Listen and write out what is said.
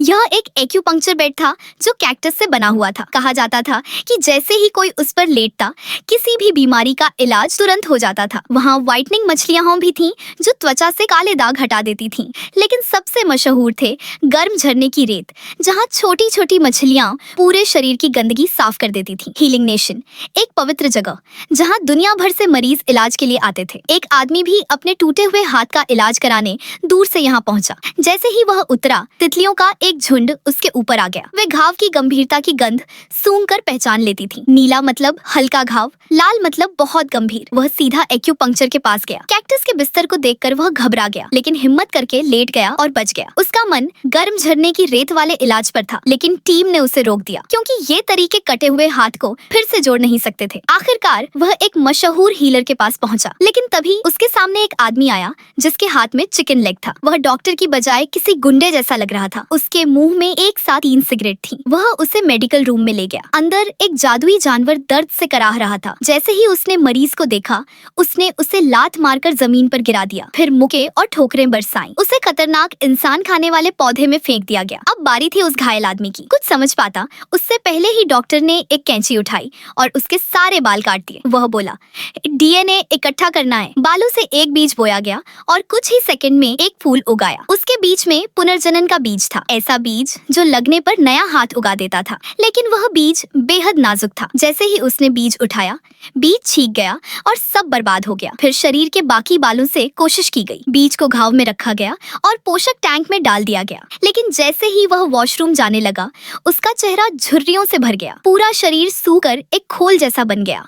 यह एक acupuncture bed था जो कैक्टस से बना हुआ था। कहा जाता था कि जैसे ही कोई उस पर लेटता किसी भी बीमारी का इलाज तुरंत हो जाता था। वहाँ व्हाइटनिंग मछलियाँ भी थीं जो त्वचा से काले दाग हटा देती थीं। लेकिन सबसे मशहूर थे गर्म झरने की रेत, जहाँ छोटी छोटी मछलियाँ पूरे शरीर की गंदगी साफ कर देती थीं। हीलिंग नेशन, एक पवित्र जगह जहाँ दुनिया भर से मरीज इलाज के लिए आते थे। एक आदमी भी अपने टूटे हुए हाथ का इलाज कराने दूर से यहाँ पहुँचा। जैसे ही वह उतरा, तितलियों का एक झुंड उसके ऊपर आ गया। वे घाव की गंभीरता की गंध सूंघकर पहचान लेती थी। नीला मतलब हल्का घाव, लाल मतलब बहुत गंभीर। वह सीधा एक्यूपंक्चर के पास गया। कैक्टस के बिस्तर को देखकर वह घबरा गया, लेकिन हिम्मत करके लेट गया और बच गया। उसका मन गर्म झरने की रेत वाले इलाज पर था, लेकिन टीम ने उसे रोक दिया क्योंकि ये तरीके कटे हुए हाथ को फिर से जोड़ नहीं सकते थे। आखिरकार वह एक मशहूर हीलर के पास पहुंचा, लेकिन तभी उसके सामने एक आदमी आया जिसके हाथ में चिकन लेग था। वह डॉक्टर की बजाय किसी गुंडे जैसा लग रहा था। उसके मुंह में एक साथ 3 सिगरेट थी। वह उसे मेडिकल रूम में ले गया। अंदर एक जादुई जानवर दर्द से कराह रहा था। जैसे ही उसने मरीज को देखा, उसने उसे लात मारकर जमीन पर गिरा दिया, फिर मुक्के और ठोकरें बरसाईं। उसे खतरनाक इंसान खाने वाले पौधे में फेंक दिया गया। अब बारी थी उस घायल आदमी की। कुछ समझ पाता उससे पहले ही डॉक्टर ने एक कैंची उठाई और उसके सारे बाल काट दिए। वह बोला, डीएनए इकट्ठा करना है। बालों से एक बीज बोया गया और कुछ ही सेकंड में एक फूल उगाया। उसके बीच में पुनर्जनन का बीज था, ऐसा बीज जो लगने पर नया हाथ उगा देता था। लेकिन वह बीज बेहद नाजुक था। जैसे ही उसने बीज उठाया, बीज छींक गया और सब बर्बाद हो गया। फिर शरीर के बाकी बालों से कोशिश की गई। बीज को घाव में रखा गया और पोषक टैंक में डाल दिया गया। लेकिन जैसे ही वह वॉशरूम जाने लगा, उसका चेहरा झुर्रियों से भर गया। पूरा शरीर सूख कर एक खोल जैसा बन गया।